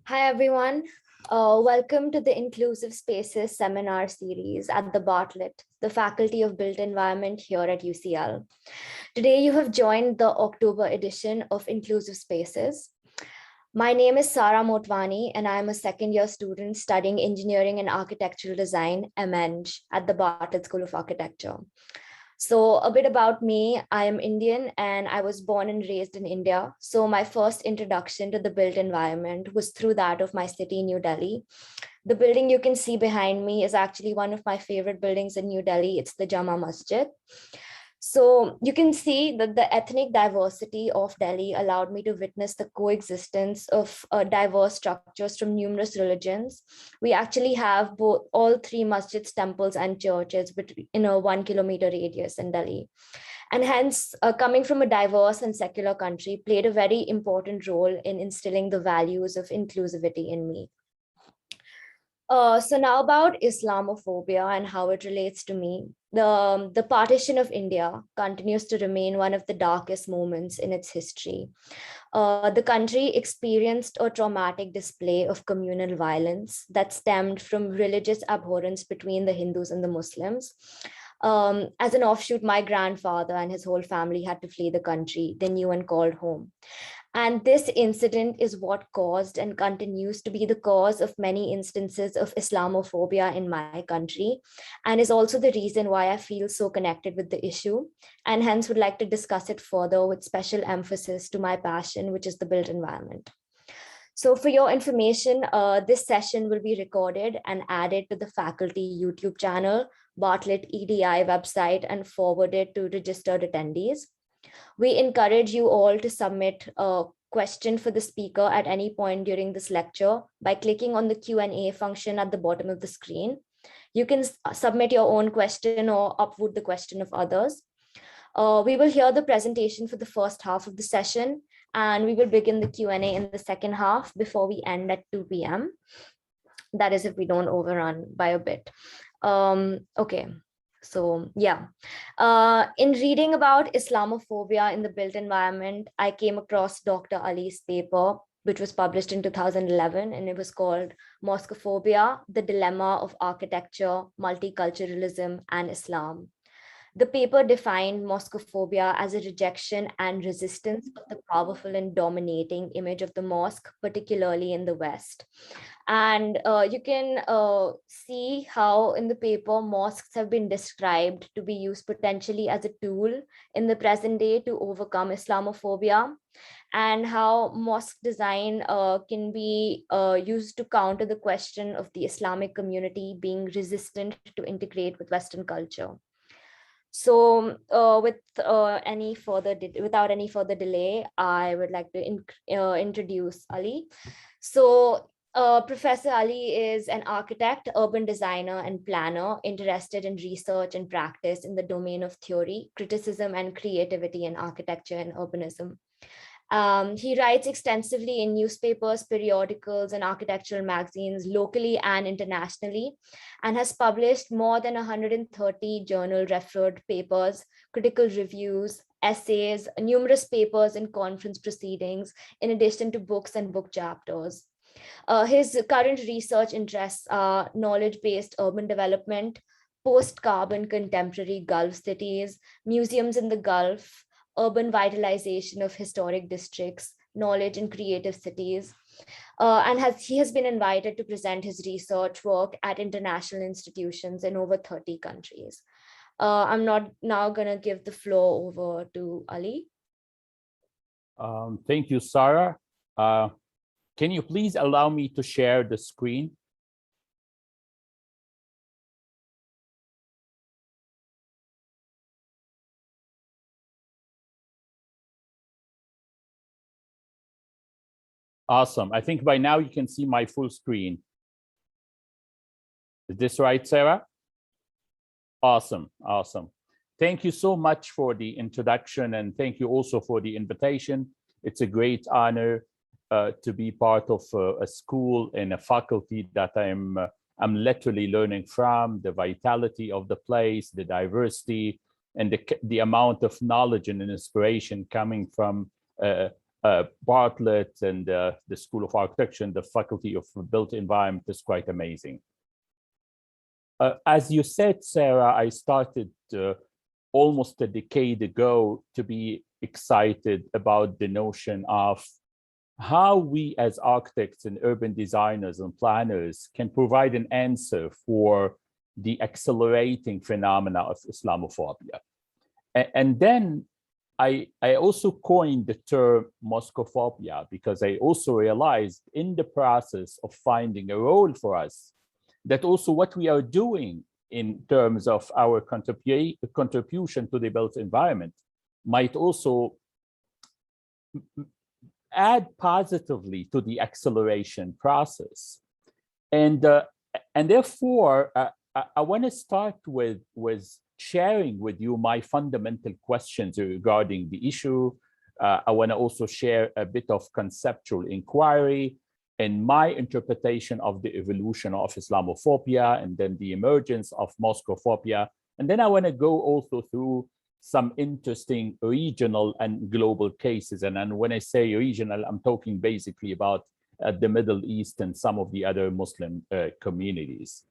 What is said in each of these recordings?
Hi, everyone. Welcome to the Inclusive Spaces seminar series at the Bartlett, the Faculty of Built Environment here at UCL. Today, you have joined the October edition of Inclusive Spaces. My name is Sarah Motwani, and I am a second-year student studying Engineering and Architectural Design, MEng, at the Bartlett School of Architecture. So a bit about me, I am Indian and I was born and raised in India. So my first introduction to the built environment was through that of my city, New Delhi. The building you can see behind me is actually one of my favorite buildings in New Delhi. It's the Jama Masjid. So you can see that the ethnic diversity of Delhi allowed me to witness the coexistence of diverse structures from numerous religions. We actually have all three masjids, temples, and churches in a 1 kilometer radius in Delhi. And hence, coming from a diverse and secular country played a very important role in instilling the values of inclusivity in me. So now about Islamophobia and how it relates to me. The partition of India continues to remain one of the darkest moments in its history. The country experienced a traumatic display of communal violence that stemmed from religious abhorrence between the Hindus and the Muslims. As an offshoot, my grandfather and his whole family had to flee the country they knew and called home. And this incident is what caused and continues to be the cause of many instances of Islamophobia in my country, and is also the reason why I feel so connected with the issue, and hence would like to discuss it further with special emphasis to my passion, which is the built environment. So for your information, this session will be recorded and added to the faculty YouTube channel, Bartlett EDI website, and forwarded to registered attendees. We encourage you all to submit a question for the speaker at any point during this lecture by clicking on the Q&A function at the bottom of the screen. You can submit your own question or upvote the question of others. We will hear the presentation for the first half of the session, and we will begin the Q&A in the second half before we end at 2 p.m. That is if we don't overrun by a bit. Okay. So yeah, in reading about Islamophobia in the built environment, I came across Dr. Ali's paper, which was published in 2011, and it was called Mosquephobia, the Dilemma of Architecture, Multiculturalism, and Islam. The paper defined Mosquephobia as a rejection and resistance of the powerful and dominating image of the mosque, particularly in the West. And you can see how in the paper mosques have been described to be used potentially as a tool in the present day to overcome Islamophobia, and how mosque design can be used to counter the question of the Islamic community being resistant to integrate with Western culture. So without any further delay, I would like to introduce Ali. So Professor Ali is an architect, urban designer, and planner interested in research and practice in the domain of theory, criticism, and creativity in architecture and urbanism. He writes extensively in newspapers, periodicals, and architectural magazines locally and internationally, and has published more than 130 journal-referred papers, critical reviews, essays, numerous papers and conference proceedings, in addition to books and book chapters. His current research interests are knowledge-based urban development, post-carbon contemporary Gulf cities, museums in the Gulf, urban vitalization of historic districts, knowledge in creative cities, and he has been invited to present his research work at international institutions in over 30 countries. I'm not now going to give the floor over to Ali. Thank you, Sarah. Can you please allow me to share the screen? Awesome. I think by now you can see my full screen. Is this right, Sarah? Awesome. Awesome. Thank you so much for the introduction, and thank you also for the invitation. It's a great honor to be part of a school and a faculty that I'm literally learning from, the vitality of the place, the diversity, and the amount of knowledge and inspiration coming from Bartlett and the School of Architecture and the Faculty of Built Environment is quite amazing. As you said, Sarah, I started almost a decade ago to be excited about the notion of how we as architects and urban designers and planners can provide an answer for the accelerating phenomena of Islamophobia. And then I also coined the term Mosquephobia because I also realized in the process of finding a role for us that also what we are doing in terms of our contribution to the built environment might also add positively to the acceleration process. And therefore, I want to start with sharing with you my fundamental questions regarding the issue. I want to also share a bit of conceptual inquiry and my interpretation of the evolution of Islamophobia and then the emergence of Mosquephobia. And then I want to go also through some interesting regional and global cases. And when I say regional, I'm talking basically about the Middle East and some of the other Muslim communities.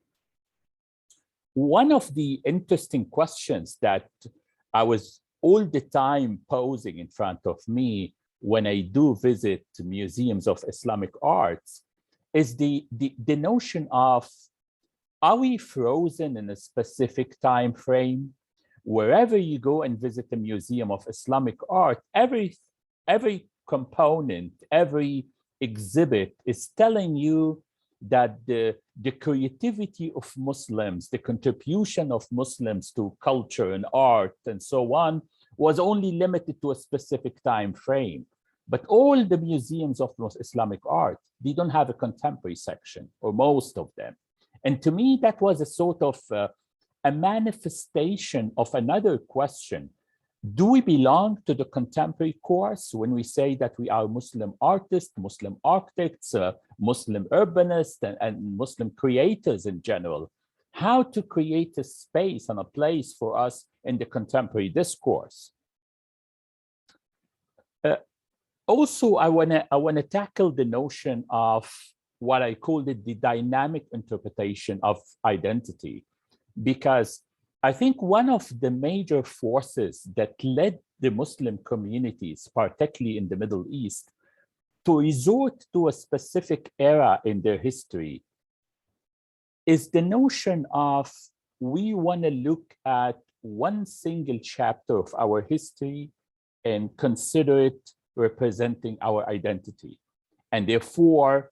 One of the interesting questions that I was all the time posing in front of me when I do visit museums of Islamic arts is the notion of, are we frozen in a specific time frame? Wherever you go and visit a museum of Islamic art, every component, every exhibit is telling you that the creativity of Muslims, the contribution of Muslims to culture and art and so on, was only limited to a specific time frame. But all the museums of Islamic art, they don't have a contemporary section, or most of them. And to me, that was a sort of a manifestation of another question. Do we belong to the contemporary course when we say that we are Muslim artists, Muslim architects, Muslim urbanists, and Muslim creators in general? How to create a space and a place for us in the contemporary discourse? Also, I wanna tackle the notion of what I called it the dynamic interpretation of identity, because I think one of the major forces that led the Muslim communities, particularly in the Middle East, to resort to a specific era in their history is the notion of we want to look at one single chapter of our history and consider it representing our identity. And therefore,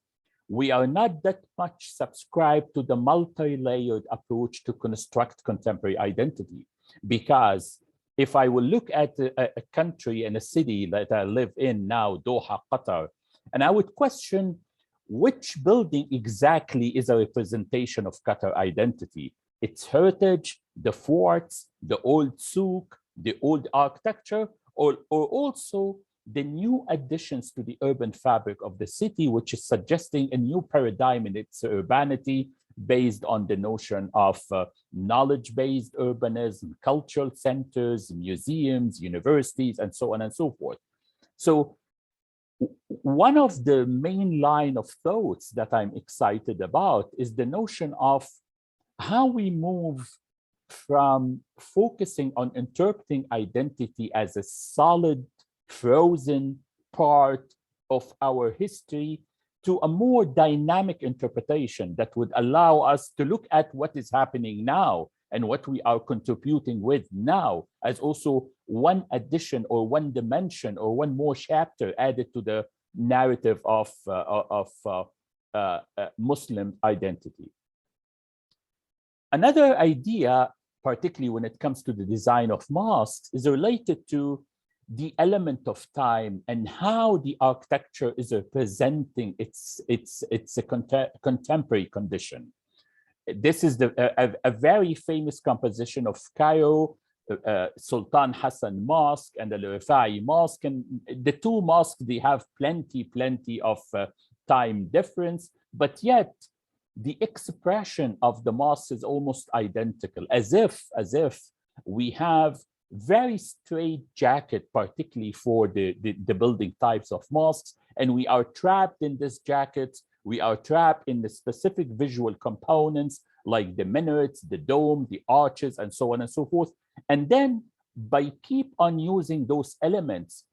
we are not that much subscribed to the multi-layered approach to construct contemporary identity. Because if I will look at a country and a city that I live in now, Doha, Qatar, and I would question which building exactly is a representation of Qatar identity. Its heritage, the forts, the old Souq, the old architecture, or also the new additions to the urban fabric of the city, which is suggesting a new paradigm in its urbanity based on the notion of knowledge-based urbanism, cultural centers, museums, universities, and so on and so forth. So one of the main line of thoughts that I'm excited about is the notion of how we move from focusing on interpreting identity as a solid, frozen part of our history to a more dynamic interpretation that would allow us to look at what is happening now and what we are contributing with now as also one addition or one dimension or one more chapter added to the narrative of Muslim identity. Another idea, particularly when it comes to the design of mosques, is related to the element of time and how the architecture is representing its contemporary condition. This is a very famous composition of Cairo, Sultan Hassan Mosque and the Rifai Mosque. And the two mosques, they have plenty of time difference, but yet the expression of the mosque is almost identical, as if we have very straight jacket, particularly for the building types of mosques. And we are trapped in this jacket. We are trapped in the specific visual components like the minarets, the dome, the arches, and so on and so forth. And then by keep on using those elements,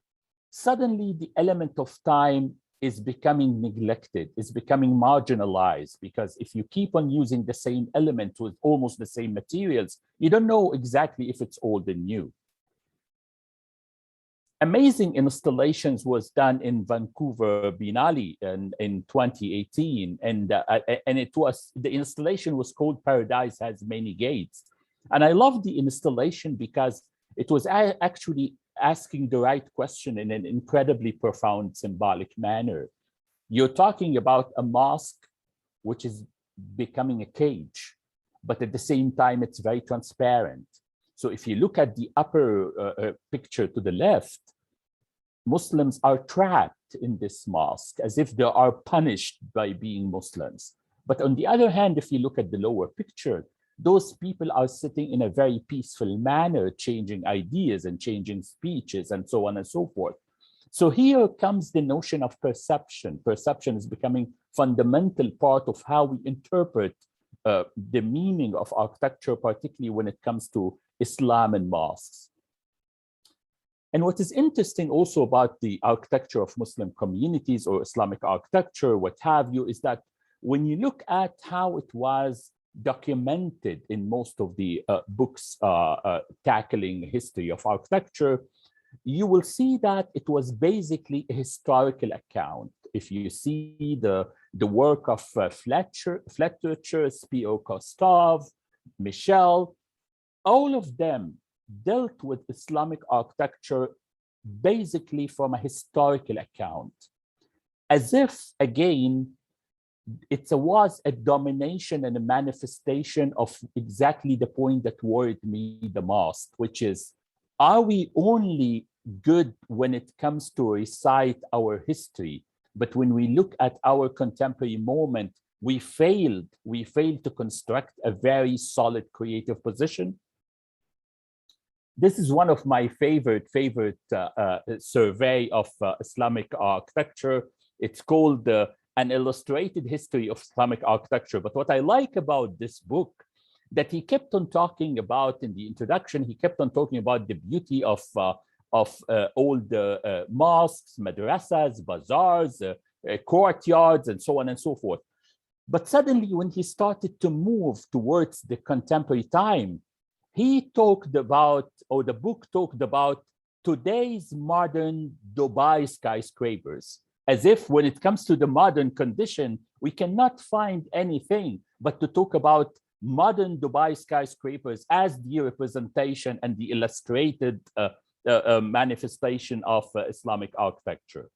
suddenly the element of time is becoming neglected, is becoming marginalized, because if you keep on using the same element with almost the same materials, you don't know exactly if it's old and new. Amazing installations was done in Vancouver Biennale in 2018, and the installation was called Paradise Has Many Gates. And I love the installation because it was actually asking the right question in an incredibly profound symbolic manner. You're talking about a mosque which is becoming a cage, but at the same time, it's very transparent. So if you look at the upper picture to the left, Muslims are trapped in this mosque as if they are punished by being Muslims. But on the other hand, if you look at the lower picture, those people are sitting in a very peaceful manner, changing ideas and changing speeches and so on and so forth. So here comes the notion of perception. Perception is becoming fundamental part of how we interpret the meaning of architecture, particularly when it comes to Islam and mosques. And what is interesting also about the architecture of Muslim communities or Islamic architecture, what have you, is that when you look at how it was documented in most of the books tackling history of architecture, you will see that it was basically a historical account. If you see the work of Fletcher, P.O. Kostov, Michel, all of them dealt with Islamic architecture basically from a historical account, as if, again, it was a domination and a manifestation of exactly the point that worried me the most, which is, are we only good when it comes to recite our history, but when we look at our contemporary moment, we failed to construct a very solid creative position? This is one of my favorite survey of Islamic architecture. It's called An Illustrated History of Islamic Architecture. But what I like about this book, that he kept on talking about in the introduction, he kept on talking about the beauty of old mosques, madrassas, bazaars, courtyards, and so on and so forth. But suddenly, when he started to move towards the contemporary time, he talked about, or the book talked about, today's modern Dubai skyscrapers, as if when it comes to the modern condition, we cannot find anything but to talk about modern Dubai skyscrapers as the representation and the illustrated manifestation of Islamic architecture.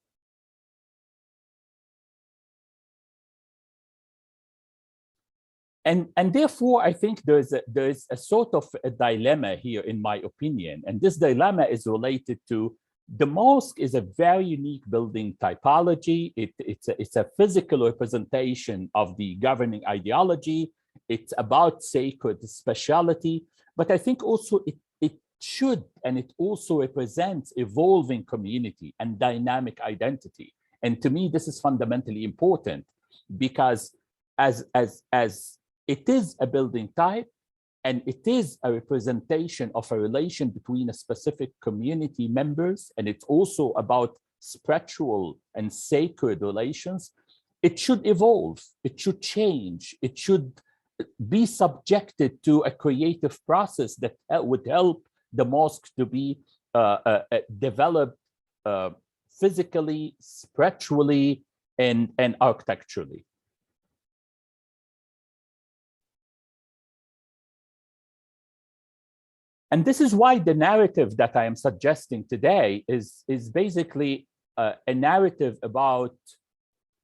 And therefore, I think there is a sort of a dilemma here, in my opinion. And this dilemma is related to the mosque is a very unique building typology. It's a physical representation of the governing ideology. It's about sacred speciality. But I think also it should, and it also represents evolving community and dynamic identity. And to me, this is fundamentally important, because as it is a building type, and it is a representation of a relation between a specific community members, and it's also about spiritual and sacred relations. It should evolve, it should change, it should be subjected to a creative process that would help the mosque to be developed physically, spiritually, and architecturally. And this is why the narrative that I am suggesting today is basically a narrative about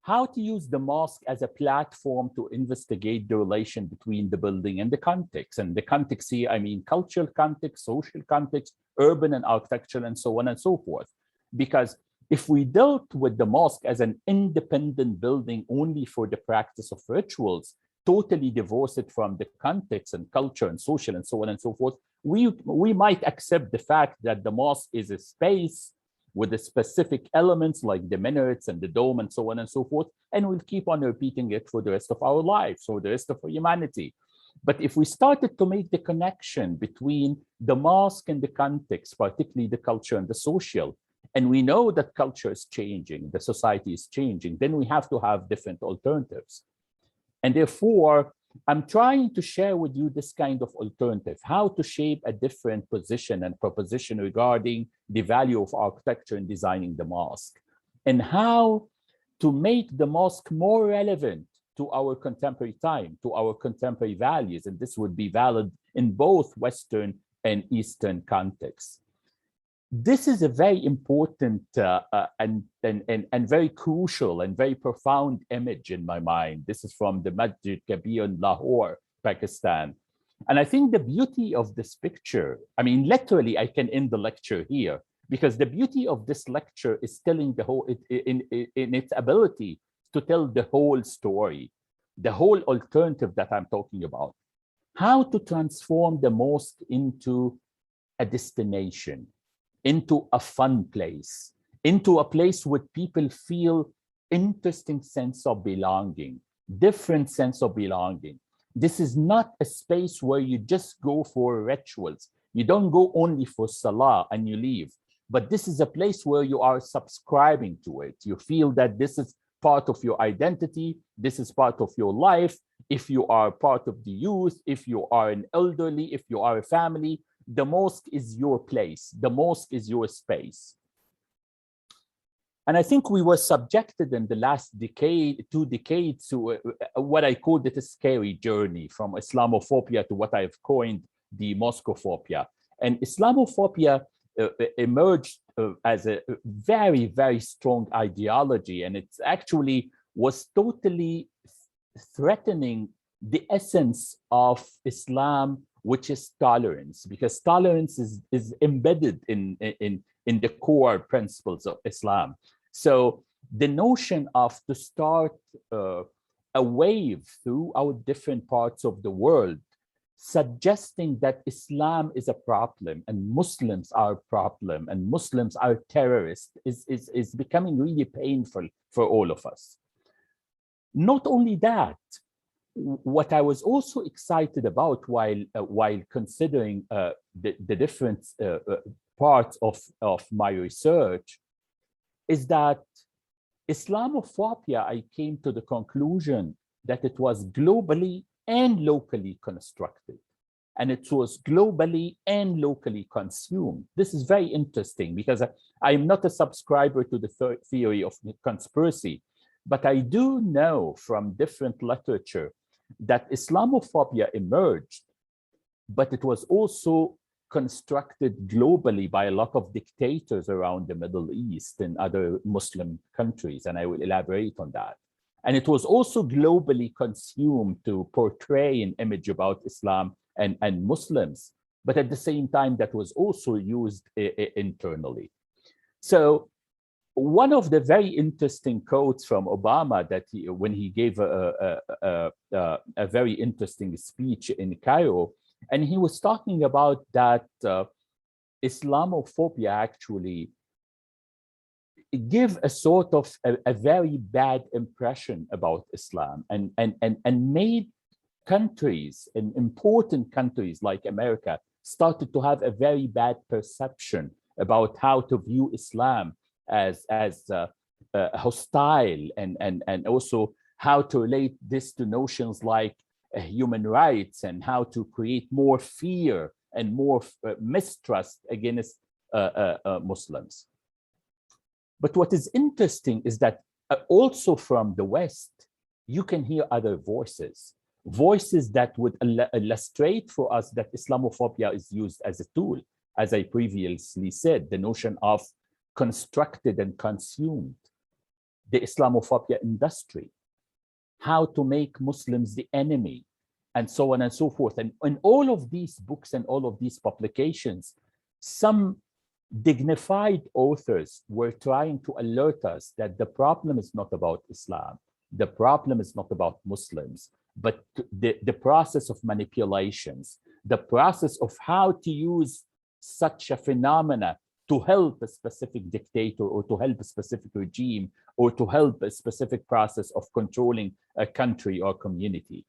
how to use the mosque as a platform to investigate the relation between the building and the context. And the context here, I mean cultural context, social context, urban and architectural, and so on and so forth. Because if we dealt with the mosque as an independent building only for the practice of rituals, totally divorce it from the context and culture and social and so on and so forth, we might accept the fact that the mosque is a space with the specific elements like the minarets and the dome and so on and so forth, and we'll keep on repeating it for the rest of our lives, for the rest of humanity. But if we started to make the connection between the mosque and the context, particularly the culture and the social, and we know that culture is changing, the society is changing, then we have to have different alternatives. And therefore, I'm trying to share with you this kind of alternative, how to shape a different position and proposition regarding the value of architecture in designing the mosque, and how to make the mosque more relevant to our contemporary time, to our contemporary values. And this would be valid in both Western and Eastern contexts. This is a very important and very crucial and very profound image in my mind. This is from the Masjid Kabir in Lahore, Pakistan. And I think the beauty of this picture, I mean, literally, I can end the lecture here, because the beauty of this lecture is telling the whole, in its ability to tell the whole story, the whole alternative that I'm talking about. How to transform the mosque into a destination, into a fun place, into a place where people feel interesting sense of belonging, different sense of belonging. This is not a space where you just go for rituals. You don't go only for salah and you leave, but this is a place where you are subscribing to it. You feel that this is part of your identity, this is part of your life. If you are part of the youth, if you are an elderly, if you are a family, the mosque is your place. The mosque is your space. And I think we were subjected in the last decade, 2 decades, to what I call it a scary journey from Islamophobia to what I've coined the Mosquephobia. And Islamophobia emerged as a very, very strong ideology. And it actually was totally threatening the essence of Islam, which is tolerance, because tolerance is embedded in the core principles of Islam. So the notion of to start a wave throughout different parts of the world, suggesting that Islam is a problem and Muslims are a problem and Muslims are terrorists, is becoming really painful for all of us. Not only that, what I was also excited about while considering the different parts of my research is that Islamophobia, I came to the conclusion that it was globally and locally constructed, and it was globally and locally consumed. This is very interesting because I'm not a subscriber to the theory of conspiracy, but I do know from different literature that Islamophobia emerged, but it was also constructed globally by a lot of dictators around the Middle East and other Muslim countries, and I will elaborate on that. And it was also globally consumed to portray an image about Islam and Muslims, but at the same time, that was also used internally. So one of the very interesting quotes from Obama that when he gave a very interesting speech in Cairo, and he was talking about that Islamophobia actually give a sort of a very bad impression about Islam and made countries and important countries like America started to have a very bad perception about how to view Islam as hostile and also how to relate this to notions like human rights and how to create more fear and more mistrust against Muslims. But what is interesting is that also from the West, you can hear other voices that would illustrate for us that Islamophobia is used as a tool. As I previously said, the notion of constructed and consumed, the Islamophobia industry, how to make Muslims the enemy, and so on and so forth. And in all of these books and all of these publications, some dignified authors were trying to alert us that the problem is not about Islam. The problem is not about Muslims. but the process of manipulations, the process of how to use such a phenomena to help a specific dictator or to help a specific regime or to help a specific process of controlling a country or community.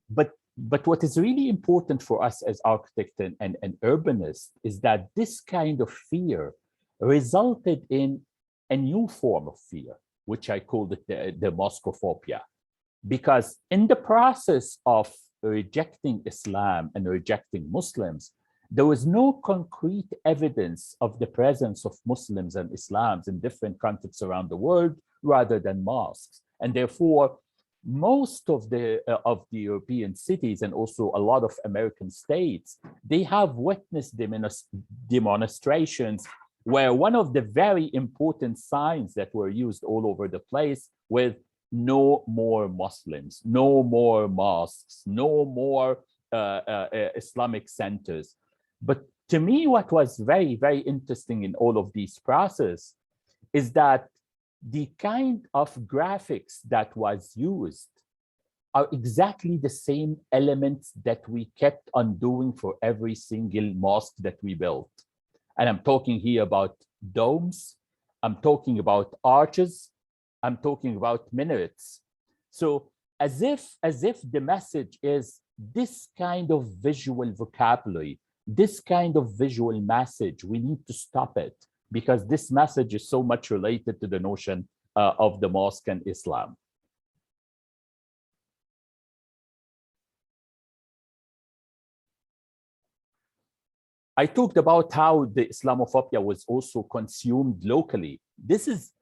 But what is really important for us as architects and urbanists is that this kind of fear resulted in a new form of fear, which I called it the Mosquephobia. Because in the process of rejecting Islam and rejecting Muslims, there was no concrete evidence of the presence of Muslims and Islams in different contexts around the world rather than mosques. And therefore, most of the European cities and also a lot of American states, they have witnessed demonstrations where one of the very important signs that were used all over the place with no more Muslims, no more mosques, no more Islamic centers. But to me, what was very, very interesting in all of these processes is that the kind of graphics that was used are exactly the same elements that we kept on doing for every single mosque that we built. And I'm talking here about domes, I'm talking about arches, I'm talking about minarets. So as if the message is this kind of visual vocabulary, this kind of visual message, we need to stop it because this message is so much related to the notion of the mosque and Islam. I talked about how the Islamophobia was also consumed locally. This is,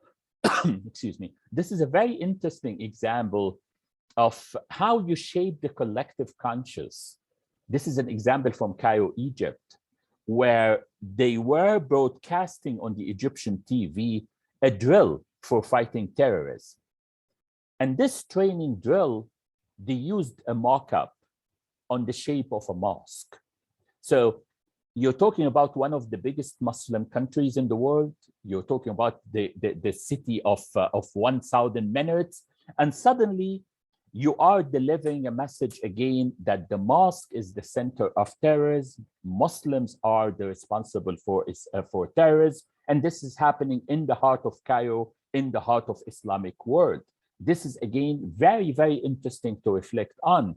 excuse me, this is a very interesting example of how you shape the collective conscious. This is an example from Cairo, Egypt, where they were broadcasting on the Egyptian TV a drill for fighting terrorism. And this training drill, they used a mock-up on the shape of a mosque. So you're talking about one of the biggest Muslim countries in the world. You're talking about the city of 1,000 minarets. And suddenly you are delivering a message again that the mosque is the center of terrorism. Muslims are the responsible for terrorism. And this is happening in the heart of Cairo, in the heart of Islamic world. This is again, very, very interesting to reflect on,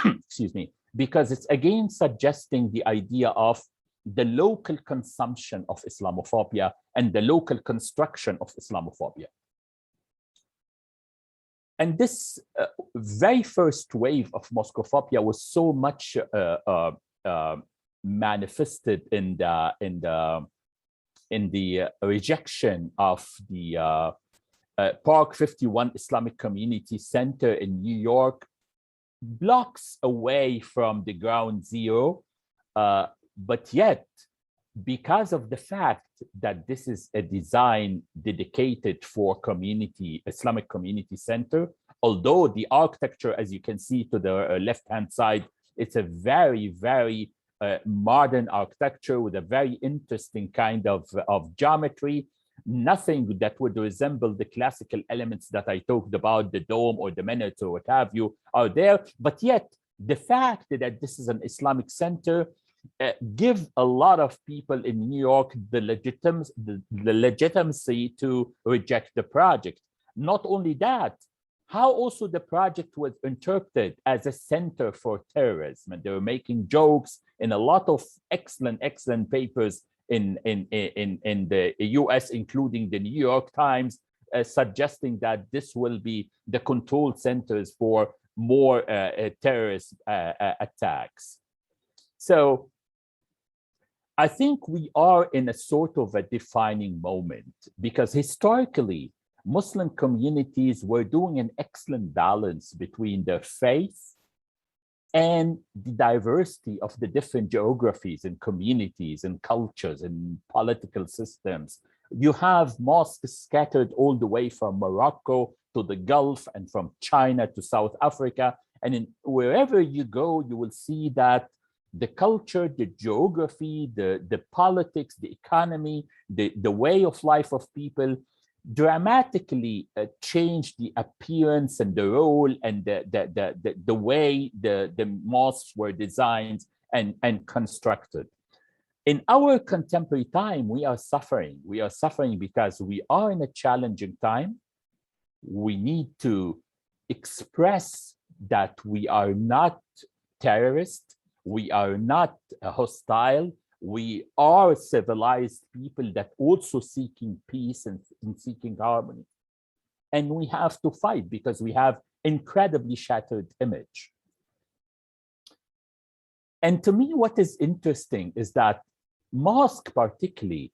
excuse me, because it's again suggesting the idea of the local consumption of Islamophobia and the local construction of Islamophobia. And this very first wave of Mosquephobia was so much manifested in the rejection of the Park 51 Islamic Community Center in New York, blocks away from the ground zero, but yet, because of the fact that this is a design dedicated for community, Islamic community center, although the architecture, as you can see to the left-hand side, it's a very, very modern architecture with a very interesting kind of geometry, nothing that would resemble the classical elements that I talked about, the dome or the minaret or what have you, are there. But yet, the fact that this is an Islamic center give a lot of people in New York the legitimacy to reject the project. Not only that, how also the project was interpreted as a center for terrorism. And they were making jokes in a lot of excellent papers in the US, including the New York Times, suggesting that this will be the control centers for more terrorist attacks. So I think we are in a sort of a defining moment because historically, Muslim communities were doing an excellent balance between their faith and the diversity of the different geographies and communities and cultures and political systems. You have mosques scattered all the way from Morocco to the Gulf and from China to South Africa. And wherever you go, you will see that the culture, the geography, the politics, the economy, the way of life of people, dramatically changed the appearance and the role and the way the mosques were designed and constructed. In our contemporary time, we are suffering. We are suffering because we are in a challenging time. We need to express that we are not terrorists, we are not hostile, we are civilized people that also seeking peace and seeking harmony. And we have to fight because we have incredibly shattered image. And to me, what is interesting is that mosque particularly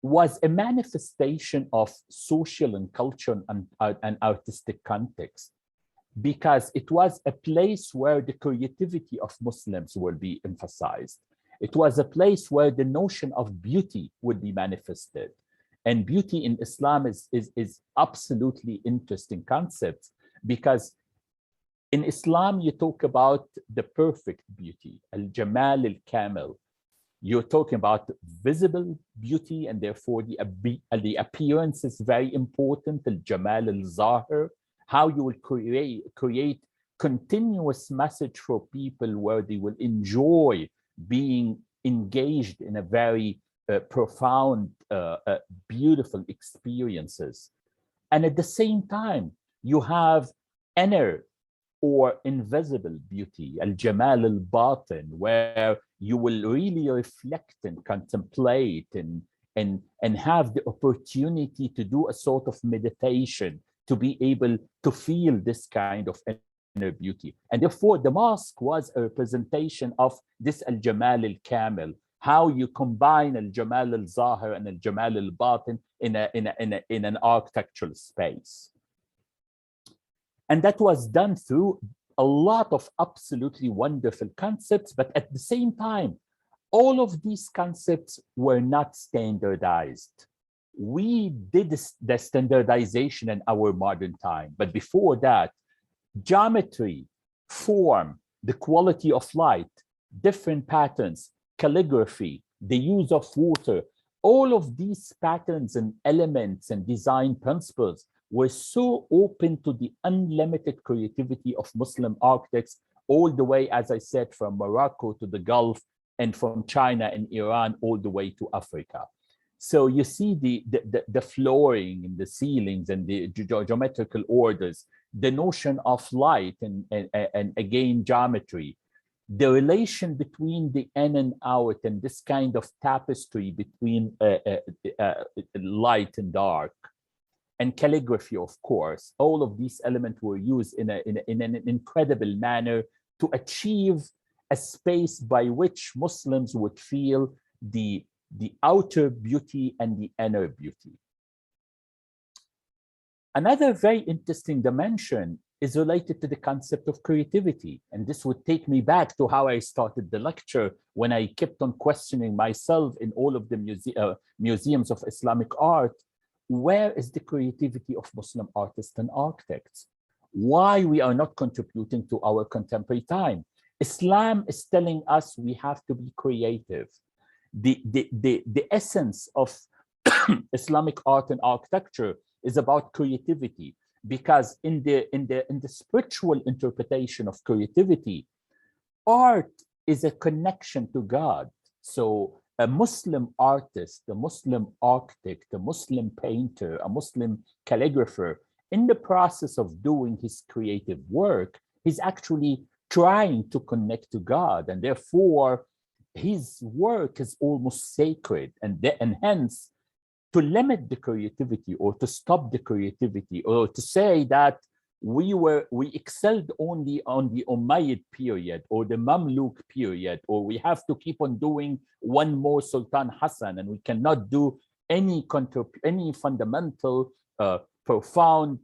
was a manifestation of social and cultural and artistic context, because it was a place where the creativity of Muslims will be emphasized. It was a place where the notion of beauty would be manifested. And beauty in Islam is absolutely interesting concept, because in Islam, you talk about the perfect beauty, al-jamal al-kamil. You're talking about visible beauty, and therefore the appearance is very important, al-jamal al-zahir, how you will create continuous message for people where they will enjoy being engaged in a very profound, beautiful experiences. And at the same time, you have inner or invisible beauty, al-jamal al-batin, where you will really reflect and contemplate and have the opportunity to do a sort of meditation, to be able to feel this kind of inner beauty. And therefore, the mosque was a representation of this al-jamal al-kamil, how you combine al-jamal al-zahir and al-jamal al-batin in an architectural space. And that was done through a lot of absolutely wonderful concepts, but at the same time, all of these concepts were not standardized. We did the standardization in our modern time, but before that, geometry, form, the quality of light, different patterns, calligraphy, the use of water, all of these patterns and elements and design principles were so open to the unlimited creativity of Muslim architects, all the way, as I said, from Morocco to the Gulf, and from China and Iran all the way to Africa. So you see the flooring and the ceilings and the geometrical orders, the notion of light and again geometry, the relation between the in and out, and this kind of tapestry between light and dark, and calligraphy, of course. All of these elements were used in an incredible manner to achieve a space by which Muslims would feel the outer beauty and the inner beauty. Another very interesting dimension is related to the concept of creativity. And this would take me back to how I started the lecture, when I kept on questioning myself in all of the museums of Islamic art. Where is the creativity of Muslim artists and architects? Why we are not contributing to our contemporary time? Islam is telling us we have to be creative. The essence of Islamic art and architecture is about creativity, because in the spiritual interpretation of creativity, art is a connection to God. So a Muslim artist, a Muslim architect, a Muslim painter, a Muslim calligrapher, in the process of doing his creative work, he's actually trying to connect to God, and therefore his work is almost sacred, and hence to limit the creativity or to stop the creativity or to say that we excelled only on the Umayyad period or the Mamluk period, or we have to keep on doing one more Sultan Hassan, and we cannot do any fundamental, profound,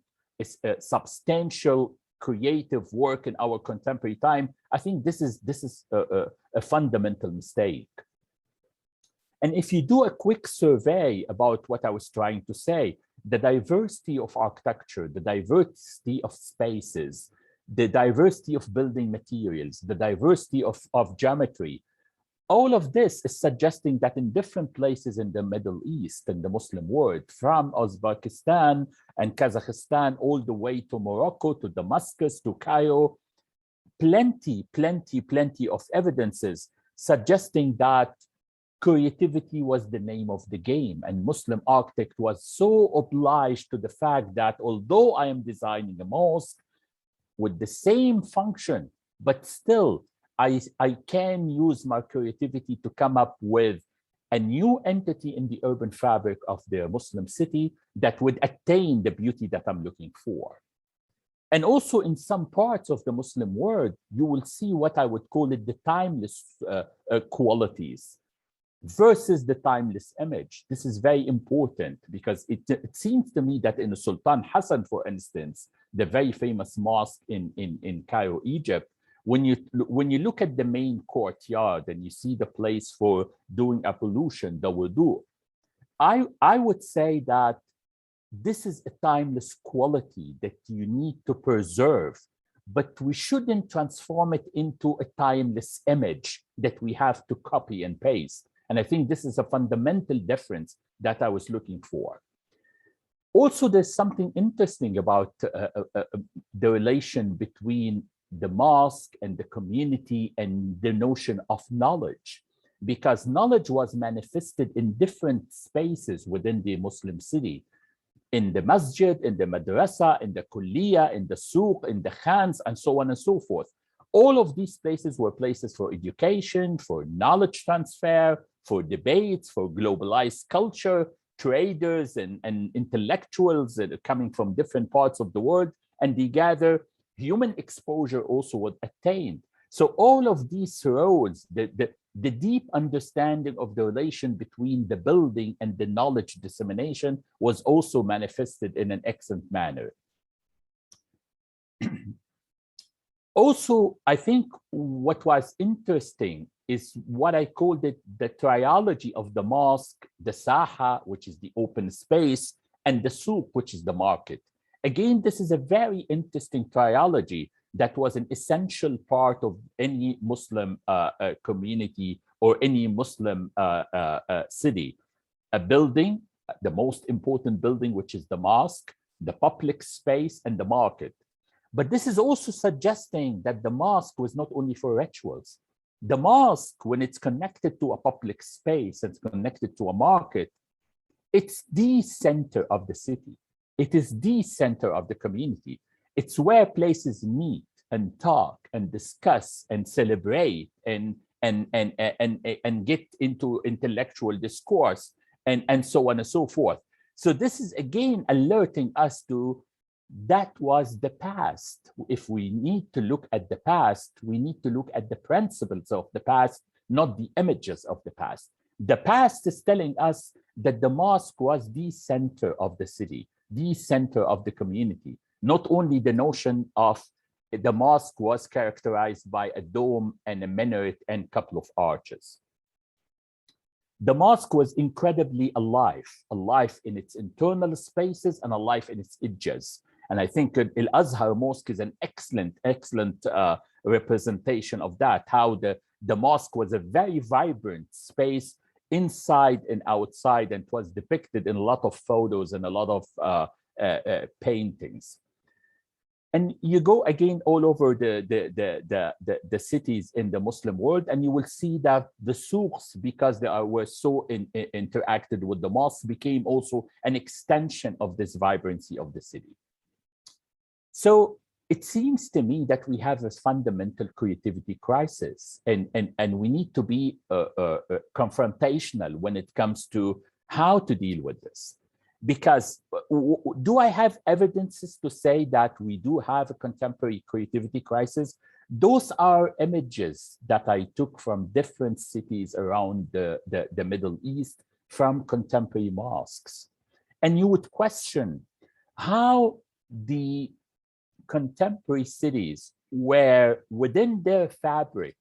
substantial creative work in our contemporary time. I think this is a fundamental mistake. And if you do a quick survey about what I was trying to say, the diversity of architecture, the diversity of spaces, the diversity of building materials, the diversity of geometry, all of this is suggesting that in different places in the Middle East, in the Muslim world, from Uzbekistan and Kazakhstan, all the way to Morocco, to Damascus, to Cairo, plenty of evidences suggesting that creativity was the name of the game. And Muslim architect was so obliged to the fact that although I am designing a mosque with the same function, but still I can use my creativity to come up with a new entity in the urban fabric of the Muslim city that would attain the beauty that I'm looking for. And also in some parts of the Muslim world, you will see what I would call it the timeless qualities versus the timeless image. This is very important because it seems to me that in Sultan Hassan, for instance, the very famous mosque in Cairo, Egypt, when you look at the main courtyard and you see the place for doing ablution, the wudu, I would say that this is a timeless quality that you need to preserve, but we shouldn't transform it into a timeless image that we have to copy and paste. And I think this is a fundamental difference that I was looking for. Also, there's something interesting about the relation between the mosque and the community and the notion of knowledge, because knowledge was manifested in different spaces within the Muslim city, in the masjid, in the madrassa, in the kulliya, in the souq, in the khans, and so on and so forth. All of these places were places for education, for knowledge transfer, for debates, for globalized culture, traders and intellectuals that are coming from different parts of the world, and they gather. Human exposure also was attained. So all of these roles, the deep understanding of the relation between the building and the knowledge dissemination was also manifested in an excellent manner. Also, I think what was interesting is what I called it the triology of the mosque, the Saha, which is the open space, and the Souq, which is the market. Again, this is a very interesting triology that was an essential part of any Muslim community or any Muslim city. A building, the most important building, which is the mosque, the public space, and the market. But this is also suggesting that the mosque was not only for rituals. The mosque, when it's connected to a public space and connected to a market, it's the center of the city. It is the center of the community. It's where places meet and talk and discuss and celebrate and get into intellectual discourse and so on and so forth. So this is again alerting us to that was the past. If we need to look at the past, we need to look at the principles of the past, not the images of the past. The past is telling us that the mosque was the center of the city, the center of the community. Not only the notion of the mosque was characterized by a dome and a minaret and a couple of arches. The mosque was incredibly alive in its internal spaces and alive in its edges. And I think Al-Azhar Mosque is an excellent representation of that, how the mosque was a very vibrant space inside and outside, and was depicted in a lot of photos and a lot of paintings. And you go again all over the cities in the Muslim world, and you will see that the souqs, because they were so interacted with the mosque, became also an extension of this vibrancy of the city. So it seems to me that we have a fundamental creativity crisis, and we need to be confrontational when it comes to how to deal with this. Because do I have evidences to say that we do have a contemporary creativity crisis? Those are images that I took from different cities around the Middle East, from contemporary mosques. And you would question how the contemporary cities, where within their fabric,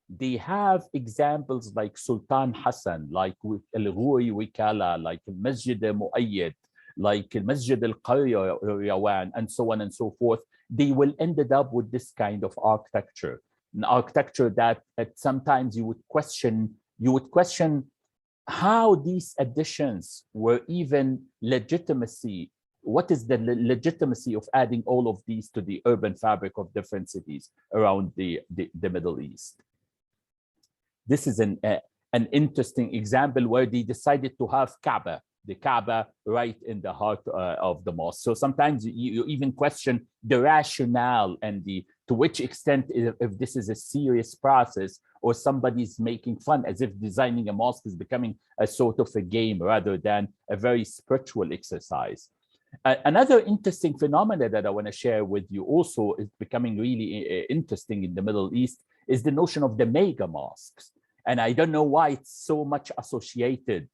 they have examples like Sultan Hassan, like Al-Ghuri Wikala, like Masjid Muayyad, like Masjid Al-Qaryawaan, and so on and so forth. They will end up with this kind of architecture. an architecture that sometimes you would question how these additions were even legitimacy. What is the legitimacy of adding all of these to the urban fabric of different cities around the Middle East? This is an interesting example where they decided to have the Kaaba right in the heart of the mosque. So sometimes you even question the rationale and to which extent if this is a serious process or somebody's making fun, as if designing a mosque is becoming a sort of a game rather than a very spiritual exercise. Another interesting phenomenon that I want to share with you also is becoming really interesting in the Middle East is the notion of the mega mosques. And I don't know why it's so much associated,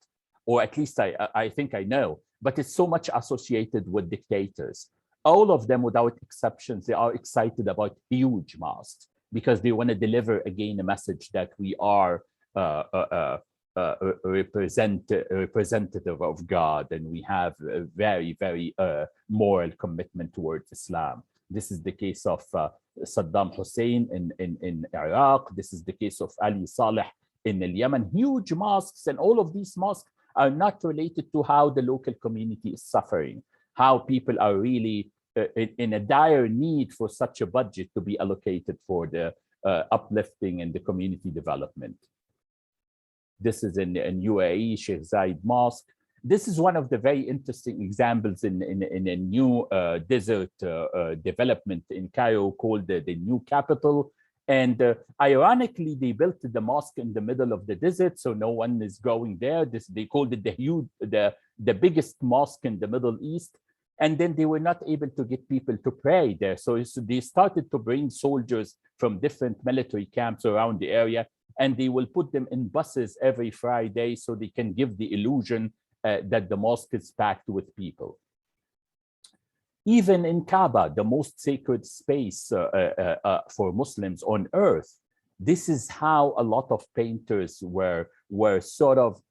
or at least I think I know, but it's so much associated with dictators. All of them, without exceptions, they are excited about huge mosques because they want to deliver, again, a message that we are representative of God, and we have a very, very moral commitment towards Islam. This is the case of Saddam Hussein in Iraq. This is the case of Ali Saleh in Yemen. Huge mosques, and all of these mosques are not related to how the local community is suffering, how people are really in a dire need for such a budget to be allocated for the uplifting and the community development. This is in UAE, Sheikh Zayed Mosque. This is one of the very interesting examples in a new desert development in Cairo called the New Capital. And ironically, they built the mosque in the middle of the desert, so no one is going there. They called it the biggest mosque in the Middle East. And then they were not able to get people to pray there. So they started to bring soldiers from different military camps around the area, and they will put them in buses every Friday so they can give the illusion that the mosque is packed with people. Even in Kaaba, the most sacred space for Muslims on earth, this is how a lot of painters were sort of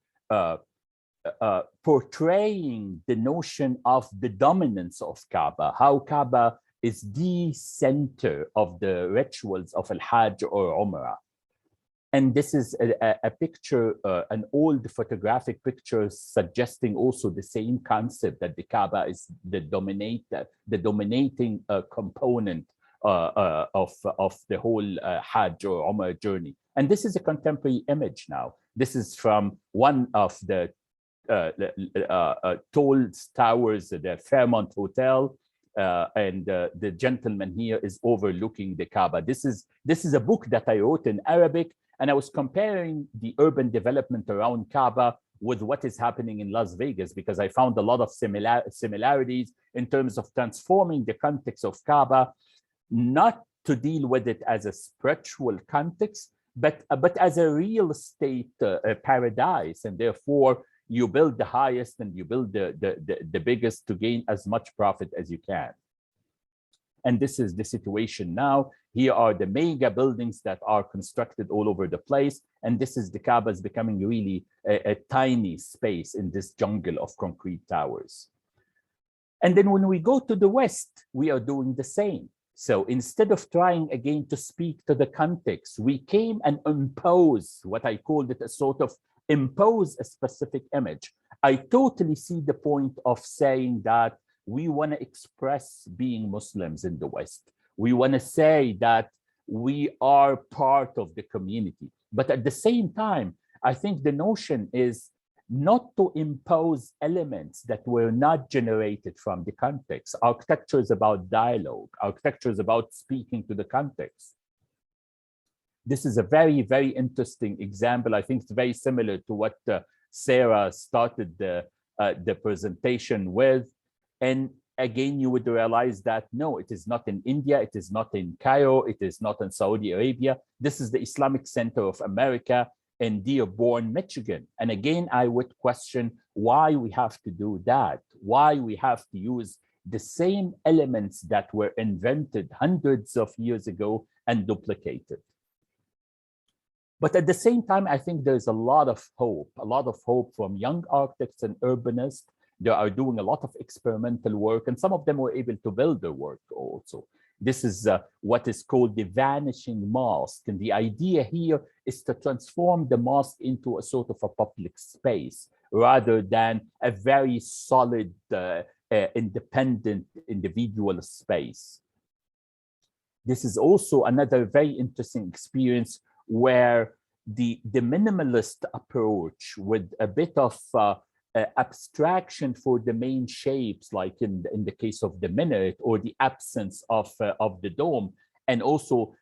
portraying the notion of the dominance of Kaaba, how Kaaba is the center of the rituals of Al-Hajj or Umrah. And this is a picture, an old photographic picture suggesting also the same concept that the Kaaba is the dominating component of the whole Hajj or Umrah journey. And this is a contemporary image now. This is from one of the tall towers, the Fairmont Hotel, and the gentleman here is overlooking the Kaaba. This is a book that I wrote in Arabic, and I was comparing the urban development around Kaaba with what is happening in Las Vegas, because I found a lot of similarities in terms of transforming the context of Kaaba, not to deal with it as a spiritual context, but as a real estate paradise, and therefore you build the highest and you build the biggest to gain as much profit as you can. And this is the situation now. Here are the mega buildings that are constructed all over the place. And this is the Kaaba is becoming really a tiny space in this jungle of concrete towers. And then when we go to the West, we are doing the same. So instead of trying again to speak to the context, we came and imposed what I called it a sort of impose a specific image. I totally see the point of saying that we want to express being Muslims in the West. We want to say that we are part of the community. But at the same time, I think the notion is not to impose elements that were not generated from the context. Architecture is about dialogue. Architecture is about speaking to the context. This is a very, very interesting example. I think it's very similar to what Sarah started the presentation with. And again, you would realize that, no, it is not in India, it is not in Cairo, it is not in Saudi Arabia. This is the Islamic Center of America in Dearborn, Michigan. And again, I would question why we have to do that, why we have to use the same elements that were invented hundreds of years ago and duplicated. But at the same time, I think there's a lot of hope from young architects and urbanists. They are doing a lot of experimental work, and some of them were able to build their work also. This is what is called the Vanishing Mosque. And the idea here is to transform the mosque into a sort of a public space rather than a very solid, independent individual space. This is also another very interesting experience where the minimalist approach with a bit of abstraction for the main shapes, like in the case of the minaret, or the absence of the dome, and also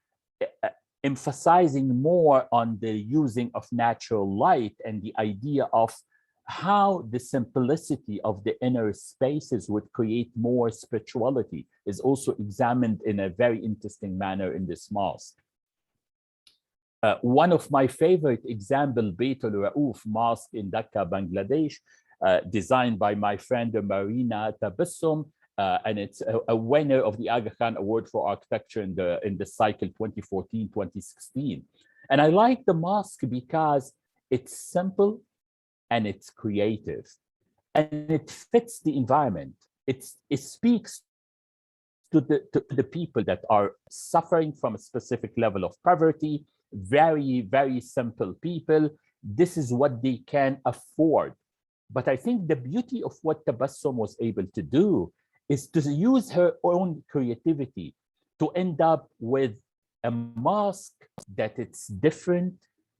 emphasizing more on the using of natural light and the idea of how the simplicity of the inner spaces would create more spirituality is also examined in a very interesting manner in this mosque. One of my favorite example, Ali Alraouf Mosque in Dhaka, Bangladesh, designed by my friend Marina Tabassum, and it's a winner of the Aga Khan Award for Architecture in the cycle 2014-2016. And I like the mosque because it's simple and it's creative, and it fits the environment. It speaks to the people that are suffering from a specific level of poverty, very, very simple people. This is what they can afford. But I think the beauty of what Tabassum was able to do is to use her own creativity to end up with a mosque that it's different,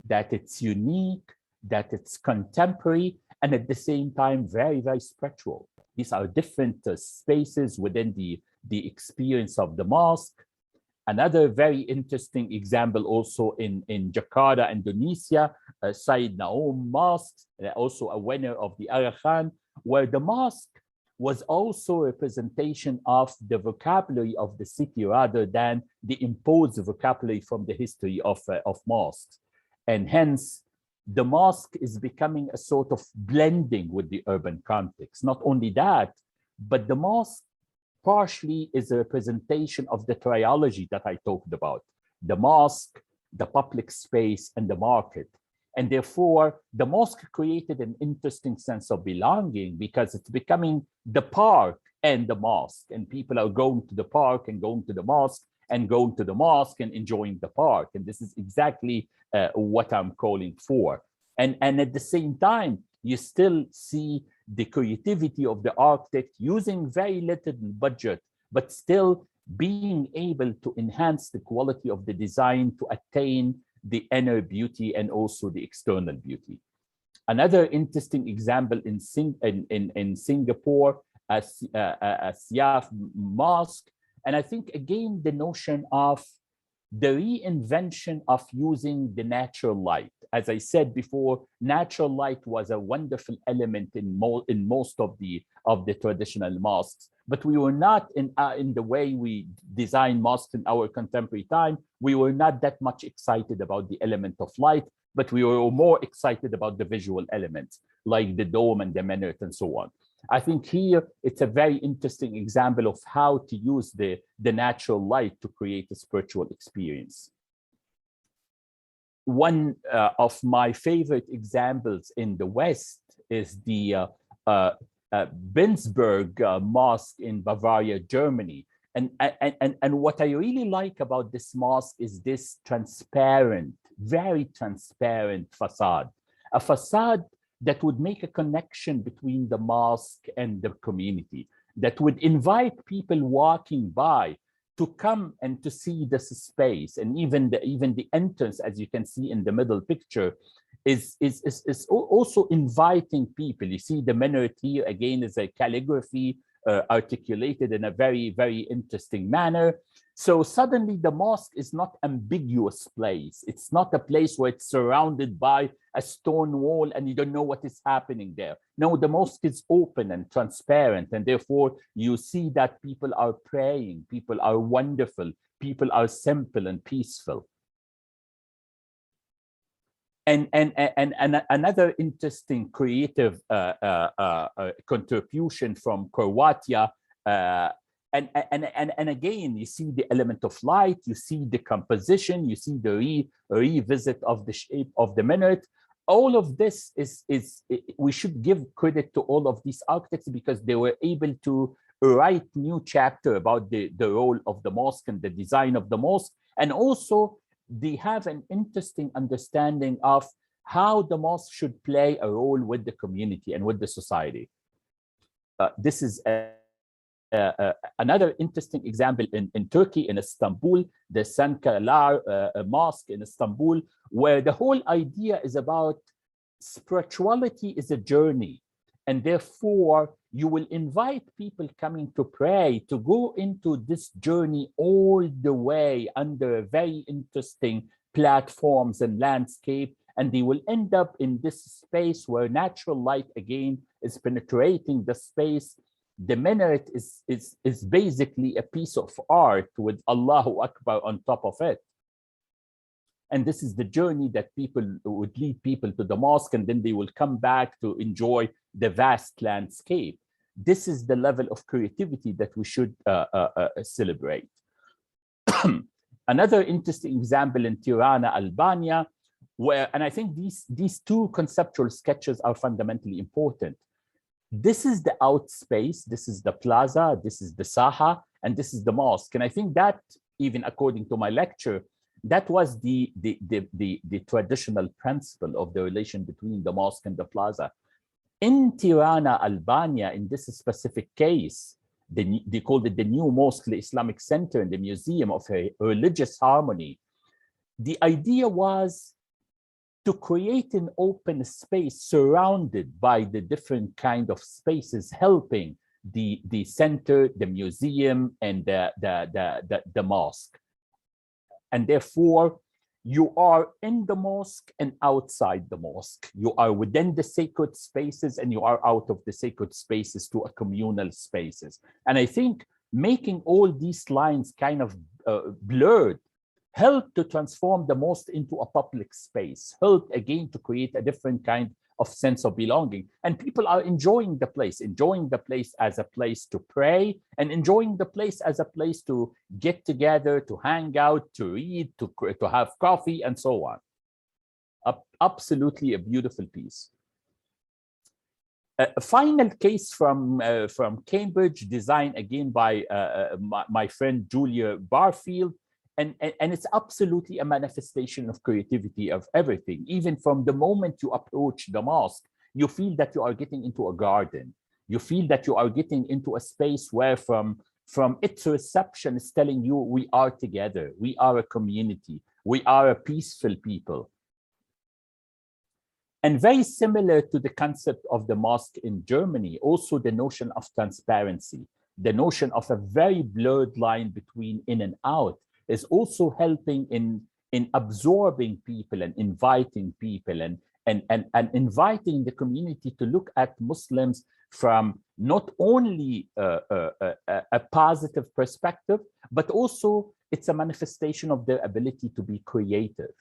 that it's unique, that it's contemporary, and at the same time, very, very spiritual. These are different spaces within the experience of the mosque. Another very interesting example also in Jakarta, Indonesia, Said Naum Mosque, also a winner of the Aga Khan, where the mosque was also a representation of the vocabulary of the city rather than the imposed vocabulary from the history of mosques. And hence, the mosque is becoming a sort of blending with the urban context. Not only that, but the mosque partially is a representation of the triology that I talked about: the mosque, the public space, and the market. And therefore, the mosque created an interesting sense of belonging because it's becoming the park and the mosque. And people are going to the park and going to the mosque and going to the mosque and enjoying the park. And this is exactly what I'm calling for. And at the same time, you still see the creativity of the architect using very little budget, but still being able to enhance the quality of the design to attain the inner beauty and also the external beauty. Another interesting example in Singapore, Siaf Mosque. And I think, again, the notion of the reinvention of using the natural light. As I said before, natural light was a wonderful element in most of the traditional mosques, but we were not in the way we design mosques in our contemporary time. We were not that much excited about the element of light, but we were more excited about the visual elements, like the dome and the minaret and so on. I think here it's a very interesting example of how to use the natural light to create a spiritual experience. One of my favorite examples in the West is the Binsberg Mosque in Bavaria, Germany. And what I really like about this mosque is this transparent, very transparent facade, a facade that would make a connection between the mosque and the community, that would invite people walking by to come and to see this space. And even the entrance, as you can see in the middle picture, is also inviting people. You see the minaret here, again, is a calligraphy articulated in a very, very interesting manner. So suddenly the mosque is not an ambiguous place. It's not a place where it's surrounded by a stone wall and you don't know what is happening there. No, the mosque is open and transparent, and therefore you see that people are praying, people are wonderful, people are simple and peaceful. And another interesting creative contribution from Croatia, and again, you see the element of light, you see the composition, you see the revisit of the shape of the minaret. All of this we should give credit to all of these architects because they were able to write new chapter about the role of the mosque and the design of the mosque. And also they have an interesting understanding of how the mosque should play a role with the community and with the society. This is another interesting example in Turkey, in Istanbul, the Sankalar Mosque in Istanbul, where the whole idea is about spirituality is a journey. And therefore, you will invite people coming to pray to go into this journey all the way under very interesting platforms and landscape. And they will end up in this space where natural light again is penetrating the space. The minaret is basically a piece of art with Allahu Akbar on top of it. And this is the journey that people would lead people to the mosque, and then they will come back to enjoy the vast landscape. This is the level of creativity that we should celebrate. Another interesting example in Tirana, Albania, where, and I think these two conceptual sketches are fundamentally important. This is the out space, this is the plaza, this is the Saha, and this is the mosque. And I think that, even according to my lecture, that was the traditional principle of the relation between the mosque and the plaza. In Tirana, Albania, in this specific case, they called it the new mosque, the Islamic Center, and the Museum of Religious Harmony. The idea was to create an open space surrounded by the different kind of spaces, helping the center, the museum, and the mosque. And therefore, you are in the mosque and outside the mosque. You are within the sacred spaces and you are out of the sacred spaces to a communal spaces. And I think making all these lines kind of blurred helped to transform the mosque into a public space, helped again to create a different kind of sense of belonging. And people are enjoying the place as a place to pray, and enjoying the place as a place to get together, to hang out, to read, to have coffee, and so on. Absolutely a beautiful piece. A final case from Cambridge, designed again by my friend Julia Barfield. And it's absolutely a manifestation of creativity of everything. Even from the moment you approach the mosque, you feel that you are getting into a garden. You feel that you are getting into a space where from its reception is telling you, we are together, we are a community, we are a peaceful people. And very similar to the concept of the mosque in Germany, also the notion of transparency, the notion of a very blurred line between in and out, is also helping in absorbing people and inviting people and inviting the community to look at Muslims from not only a positive perspective, but also it's a manifestation of their ability to be creative.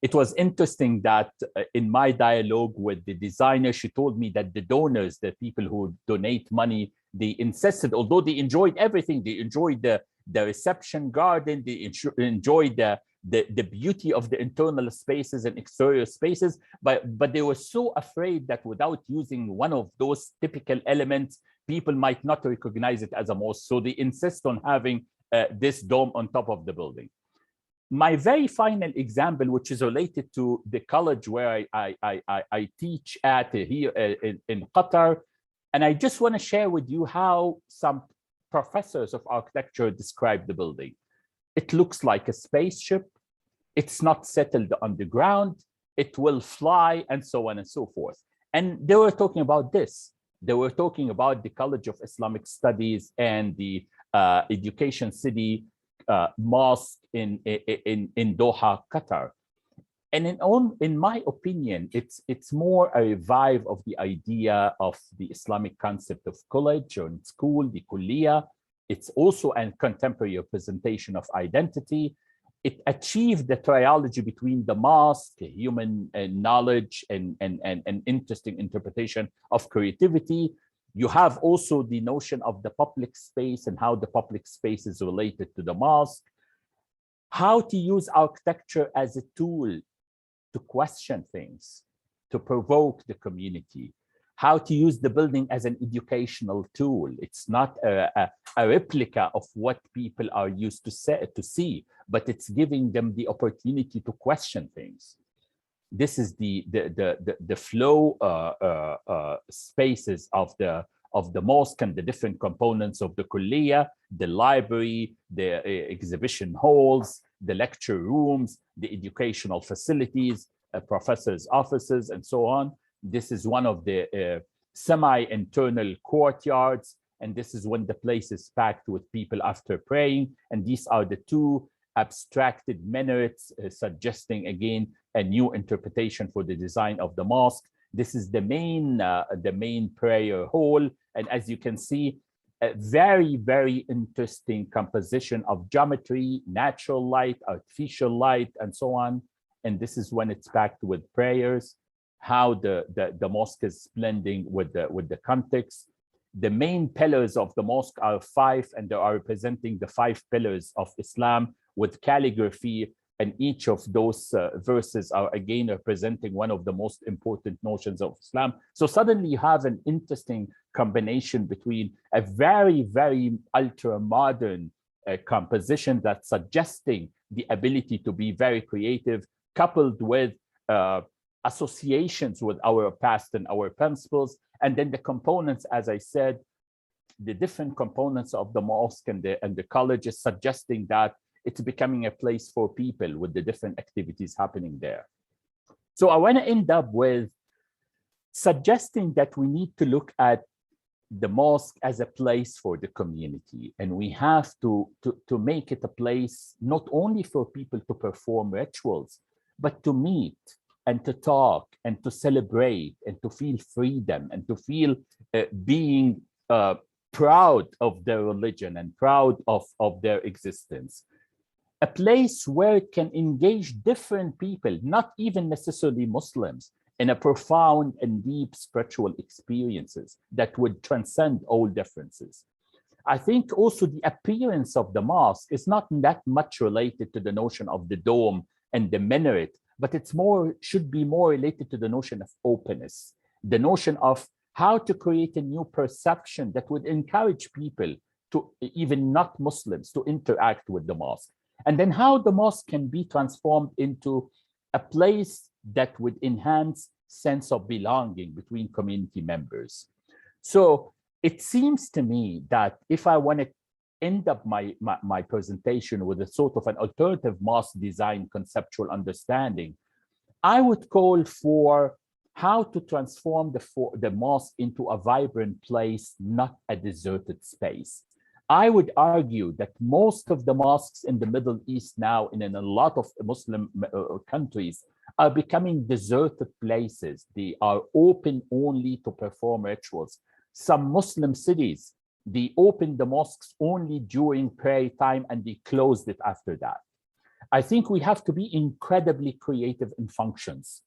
It was interesting that in my dialogue with the designer, she told me that the donors, the people who donate money, they insisted, although they enjoyed everything, they enjoyed the reception garden, they enjoyed the beauty of the internal spaces and exterior spaces, but they were so afraid that without using one of those typical elements, people might not recognize it as a mosque. So they insist on having this dome on top of the building. My very final example, which is related to the college where I teach at here in Qatar, and I just want to share with you how some professors of architecture describe the building. It looks like a spaceship. It's not settled on the ground. It will fly, and so on and so forth. And they were talking about this. They were talking about the College of Islamic Studies and the Education City Mosque in Doha, Qatar. And in my opinion, it's more a revive of the idea of the Islamic concept of college or school, the kulliyah. It's also a contemporary representation of identity. It achieved the triology between the mosque, human knowledge, and interesting interpretation of creativity. You have also the notion of the public space and how the public space is related to the mosque. How to use architecture as a tool to question things, to provoke the community. how to use the building as an educational tool. It's not a replica of what people are used to see, but it's giving them the opportunity to question things. This is the flow spaces of the mosque and the different components of the kulliyah, the library, the exhibition halls, the lecture rooms, the educational facilities, professors' offices, and so on. This is one of the semi-internal courtyards, and this is when the place is packed with people after praying. And these are the two abstracted minarets, suggesting again a new interpretation for the design of the mosque. This is the main prayer hall, and as you can see, a very, very interesting composition of geometry, natural light, artificial light, and so on. And this is when it's packed with prayers, how the mosque is blending with the context. The main pillars of the mosque are 5, and they are representing the 5 pillars of Islam with calligraphy, and each of those verses are again representing one of the most important notions of Islam. So suddenly you have an interesting combination between a very, very ultra-modern composition that's suggesting the ability to be very creative, coupled with associations with our past and our principles. And then the components, as I said, the different components of the mosque and the college is suggesting that it's becoming a place for people with the different activities happening there. So I want to end up with suggesting that we need to look at the mosque as a place for the community, and we have to make it a place not only for people to perform rituals, but to meet and to talk and to celebrate and to feel freedom and to feel being proud of their religion and proud of their existence. A place where it can engage different people, not even necessarily Muslims, in a profound and deep spiritual experiences that would transcend all differences. I think also the appearance of the mosque is not that much related to the notion of the dome and the minaret, but it's should be more related to the notion of openness, the notion of how to create a new perception that would encourage people to, even not Muslims, to interact with the mosque. And then how the mosque can be transformed into a place that would enhance sense of belonging between community members. So it seems to me that if I want to end up my presentation with a sort of an alternative mosque design conceptual understanding, I would call for how to transform the mosque into a vibrant place, not a deserted space. I would argue that most of the mosques in the Middle East now, and in a lot of Muslim countries, are becoming deserted places. They are open only to perform rituals. Some Muslim cities, they opened the mosques only during prayer time and they closed it after that. I think we have to be incredibly creative in functions,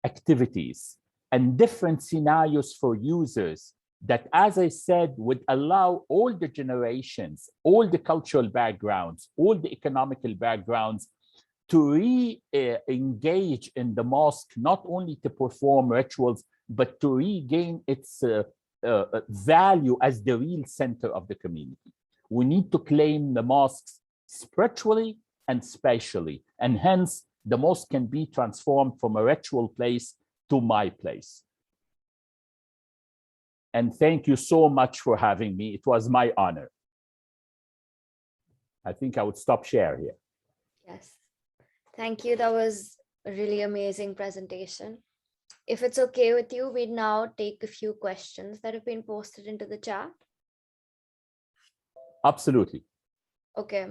activities, and different scenarios for users that, as I said, would allow all the generations, all the cultural backgrounds, all the economical backgrounds to re-engage in the mosque, not only to perform rituals, but to regain its value as the real center of the community. We need to claim the mosques spiritually and spatially, and hence the mosque can be transformed from a ritual place to my place. And thank you so much for having me. It was my honor. I think I would stop share here. Yes. Thank you. That was a really amazing presentation. If it's okay with you, we'd now take a few questions that have been posted into the chat. Absolutely. Okay.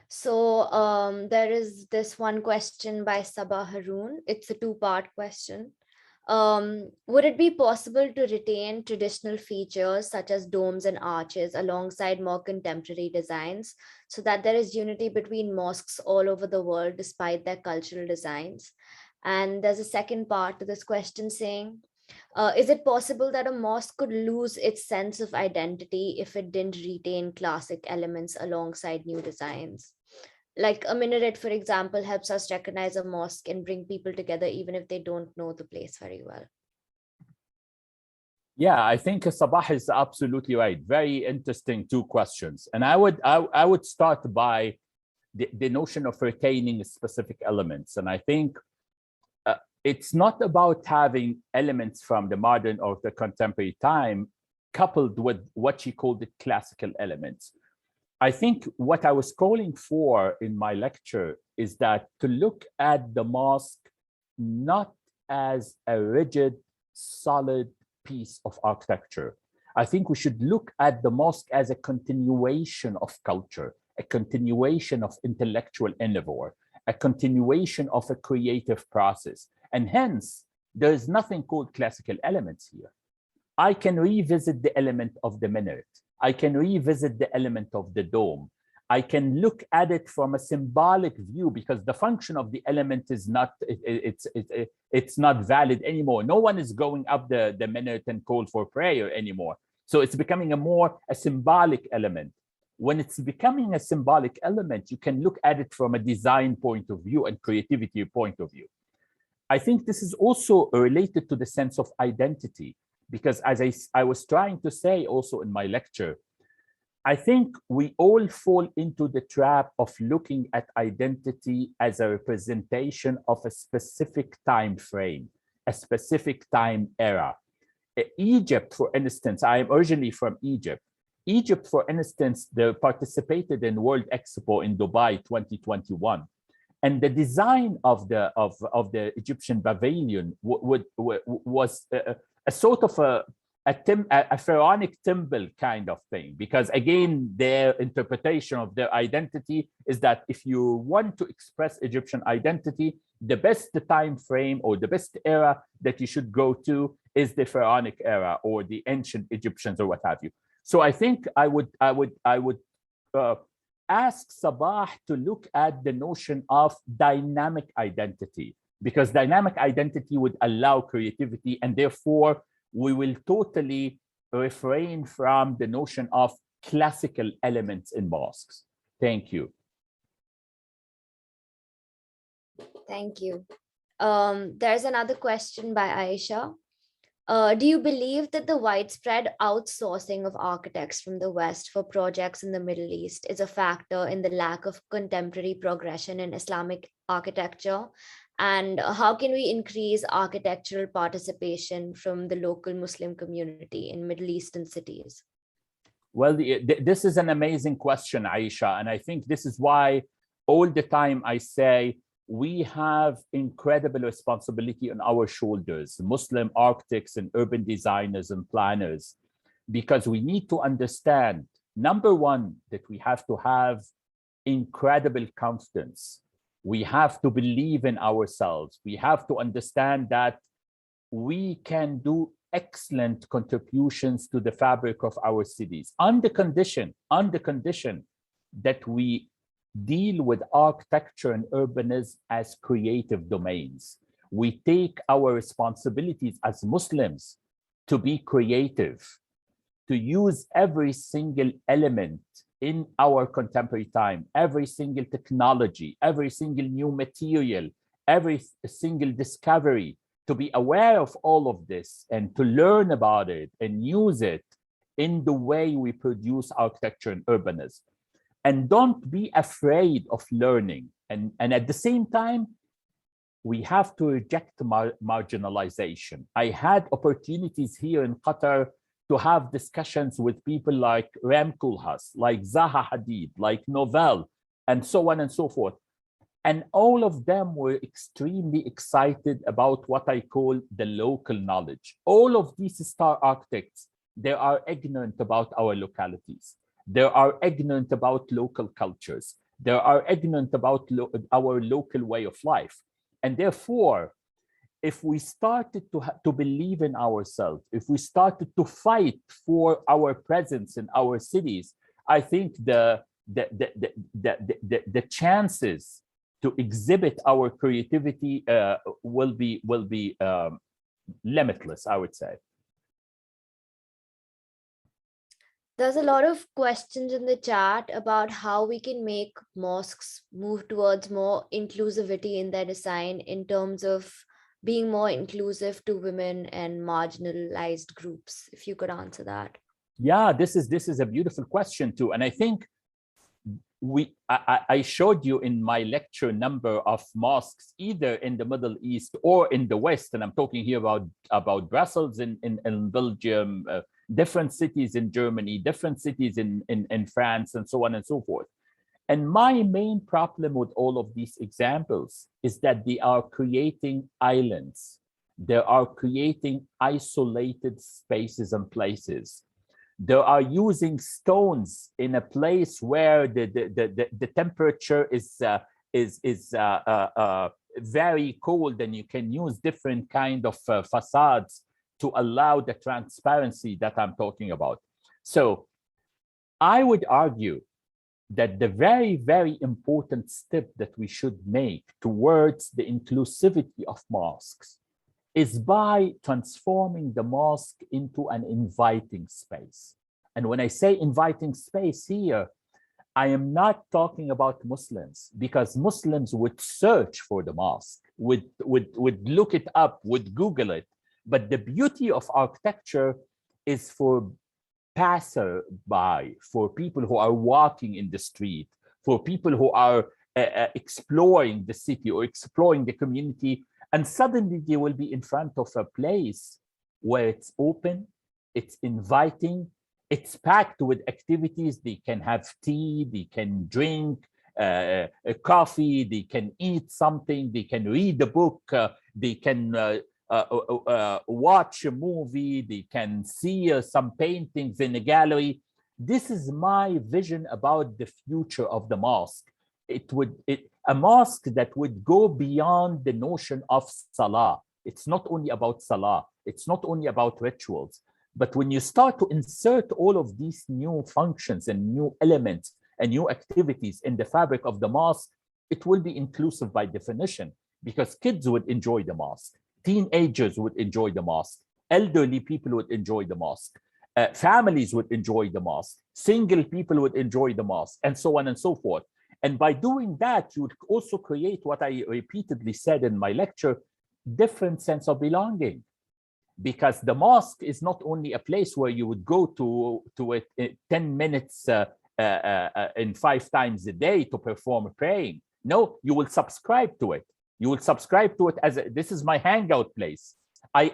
So there is this one question by Sabah Haroon. It's a two-part question. Would it be possible to retain traditional features such as domes and arches alongside more contemporary designs so that there is unity between mosques all over the world despite their cultural designs? And there's a second part to this question saying, is it possible that a mosque could lose its sense of identity if it didn't retain classic elements alongside new designs? Like a minaret, for example, helps us recognize a mosque and bring people together even if they don't know the place very well. Yeah, I think Sabah is absolutely right. Very interesting two questions. And I would start by the notion of retaining specific elements. And I think it's not about having elements from the modern or the contemporary time coupled with what she called the classical elements. I think what I was calling for in my lecture is that to look at the mosque not as a rigid, solid piece of architecture. I think we should look at the mosque as a continuation of culture, a continuation of intellectual endeavor, a continuation of a creative process. And hence, there is nothing called classical elements here. I can revisit the element of the minaret. I can revisit the element of the dome. I can look at it from a symbolic view because the function of the element is not, it's not valid anymore. No one is going up the minaret and call for prayer anymore. So it's becoming a symbolic element. When it's becoming a symbolic element, you can look at it from a design point of view and creativity point of view. I think this is also related to the sense of identity, because as I was trying to say also in my lecture, I think we all fall into the trap of looking at identity as a representation of a specific time frame, a specific time era. Egypt, for instance, I am originally from Egypt. Egypt, for instance, they participated in World Expo in Dubai 2021. And the design of the Egyptian pavilion was a sort of a pharaonic temple kind of thing, because again, their interpretation of their identity is that if you want to express Egyptian identity, the best time frame or the best era that you should go to is the pharaonic era or the ancient Egyptians or what have you. So I think I would ask Sabah to look at the notion of dynamic identity, because dynamic identity would allow creativity, and therefore we will totally refrain from the notion of classical elements in mosques. Thank you. Thank you. There's another question by Aisha. Do you believe that the widespread outsourcing of architects from the West for projects in the Middle East is a factor in the lack of contemporary progression in Islamic architecture? And how can we increase architectural participation from the local Muslim community in Middle Eastern cities? Well, this is an amazing question, Aisha. And I think this is why all the time I say, we have incredible responsibility on our shoulders, Muslim architects and urban designers and planners, because we need to understand, number one, that we have to have incredible confidence. We have to believe in ourselves. We have to understand that we can do excellent contributions to the fabric of our cities on the condition that we deal with architecture and urbanism as creative domains. We take our responsibilities as Muslims to be creative, to use every single element in our contemporary time, every single technology, every single new material, every single discovery, to be aware of all of this and to learn about it and use it in the way we produce architecture and urbanism. And don't be afraid of learning. And at the same time, we have to reject marginalization. I had opportunities here in Qatar to have discussions with people like Ram Koolhaas, like Zaha Hadid, like Novell, and so on and so forth. And all of them were extremely excited about what I call the local knowledge. All of these star architects, they are ignorant about our localities. They are ignorant about local cultures. They are ignorant about our local way of life. And therefore, if we started to believe in ourselves, if we started to fight for our presence in our cities, I think the chances to exhibit our creativity will be limitless, I would say. There's a lot of questions in the chat about how we can make mosques move towards more inclusivity in their design in terms of being more inclusive to women and marginalized groups? If you could answer that. Yeah, this is a beautiful question too. And I think I showed you in my lecture number of mosques, either in the Middle East or in the West. And I'm talking here about Brussels in Belgium, different cities in Germany, different cities in France, and so on and so forth. And my main problem with all of these examples is that they are creating islands. They are creating isolated spaces and places. They are using stones in a place where the temperature is very cold, and you can use different kind of facades to allow the transparency that I'm talking about. So I would argue that the very, very important step that we should make towards the inclusivity of mosques is by transforming the mosque into an inviting space. And when I say inviting space here, I am not talking about Muslims, because Muslims would search for the mosque, would look it up, would Google it. But the beauty of architecture is for passerby, for people who are walking in the street, for people who are exploring the city or exploring the community, and suddenly they will be in front of a place where it's open, it's inviting, it's packed with activities. They can have tea, they can drink a coffee, they can eat something, they can read a book, they can watch a movie, they can see some paintings in a gallery. This is my vision about the future of the mosque. A mosque that would go beyond the notion of salah. It's not only about salah, it's not only about rituals, but when you start to insert all of these new functions and new elements and new activities in the fabric of the mosque, it will be inclusive by definition, because kids would enjoy the mosque, teenagers would enjoy the mosque, elderly people would enjoy the mosque, families would enjoy the mosque, single people would enjoy the mosque, and so on and so forth. And by doing that, you would also create what I repeatedly said in my lecture, different sense of belonging. Because the mosque is not only a place where you would go to it 10 minutes in 5 times a day to perform praying. No, you will subscribe to it. You will subscribe to it as this is my hangout place.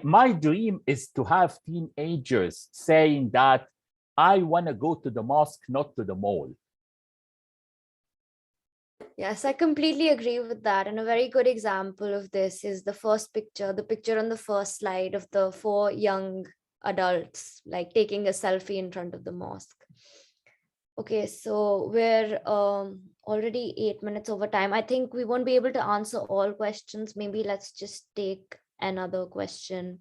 My dream is to have teenagers saying that I want to go to the mosque, not to the mall. Yes, I completely agree with that. And a very good example of this is the first picture, the picture on the first slide of the 4 young adults, like taking a selfie in front of the mosque. Okay, so we're already 8 minutes over time. I think we won't be able to answer all questions. Maybe let's just take another question.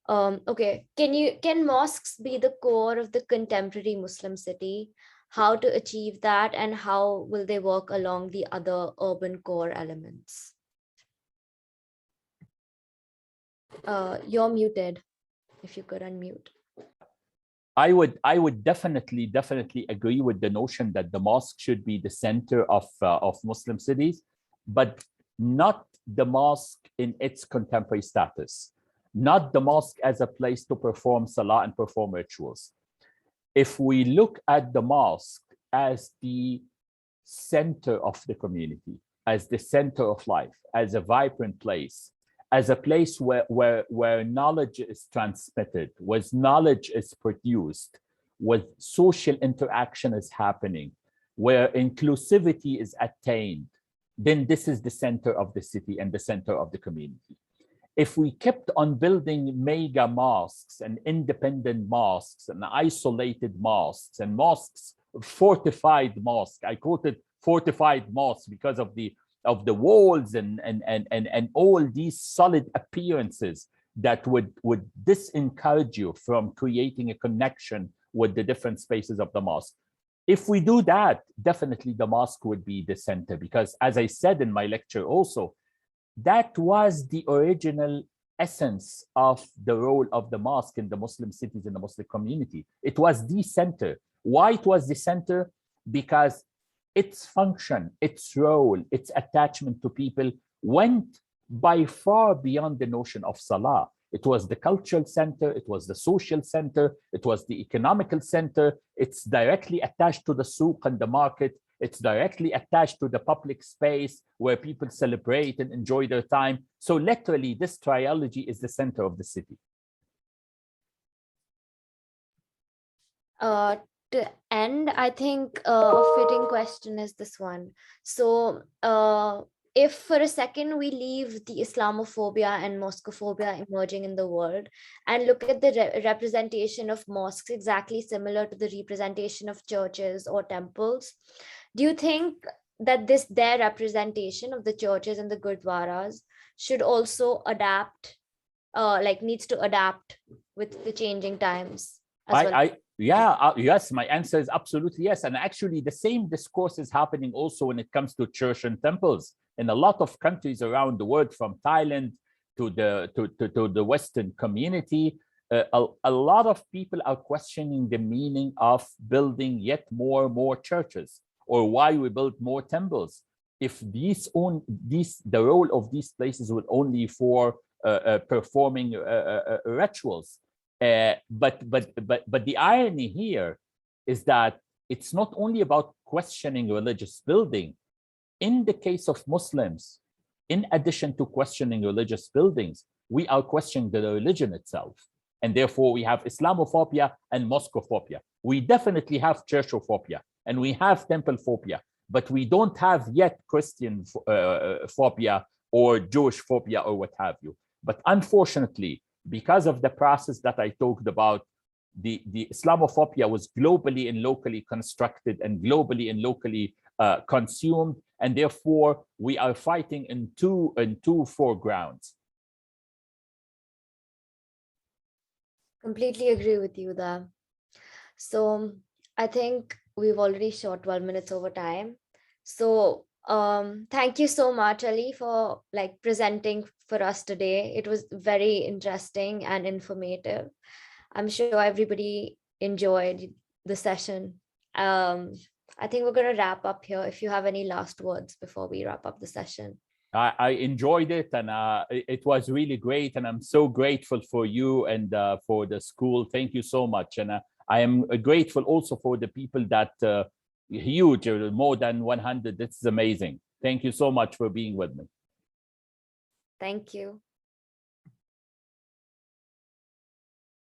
Okay, can mosques be the core of the contemporary Muslim city? How to achieve that, and how will they work along the other urban core elements? You're muted, if you could unmute. I would definitely agree with the notion that the mosque should be the center of Muslim cities, but not the mosque in its contemporary status, not the mosque as a place to perform salah and perform rituals. If we look at the mosque as the center of the community, as the center of life, as a vibrant place, as a place where knowledge is transmitted, where knowledge is produced, where social interaction is happening, where inclusivity is attained, then this is the center of the city and the center of the community. If we kept on building mega mosques and independent mosques and isolated mosques and mosques, fortified mosques, I quote it fortified mosques because of the walls and all these solid appearances that would disencourage you from creating a connection with the different spaces of the mosque. If we do that, definitely the mosque would be the center, because as I said in my lecture also, that was the original essence of the role of the mosque in the Muslim cities, in the Muslim community. It was the center. Why it was the center? Because its function, its role, its attachment to people went by far beyond the notion of salah. It was the cultural center, it was the social center, it was the economical center. It's directly attached to the Souq and the market. It's directly attached to the public space where people celebrate and enjoy their time. So literally, this triology is the center of the city. To end, I think a fitting question is this one. So if for a second we leave the Islamophobia and Mosquephobia emerging in the world and look at the representation of mosques exactly similar to the representation of churches or temples, do you think that their representation of the churches and the gurdwaras should also adapt, needs to adapt with the changing times as well? Yes, my answer is absolutely yes. And actually, the same discourse is happening also when it comes to church and temples. In a lot of countries around the world, from Thailand to the Western community, a lot of people are questioning the meaning of building yet more churches, or why we build more temples. If the role of these places would only for performing rituals. But the irony here is that it's not only about questioning religious building. In the case of Muslims, in addition to questioning religious buildings, we are questioning the religion itself. And therefore, we have Islamophobia and Mosquephobia. We definitely have churchophobia and we have temple phobia, but we don't have yet Christian phobia or Jewish phobia or what have you. But unfortunately, because of the process that I talked about, the Islamophobia was globally and locally constructed and globally and locally consumed, and therefore we are fighting in two foregrounds. Completely agree with you there. So I think we've already shot 12 minutes over time. So thank you so much, Ali, for presenting for us today. It was very interesting and informative. I'm sure everybody enjoyed the session. I think we're going to wrap up here. If you have any last words before we wrap up the session. I enjoyed it, and it was really great, and I'm so grateful for you and for the school. Thank you so much. And I am grateful also for the people that huge, more than 100. This is amazing. Thank you so much for being with me. Thank you.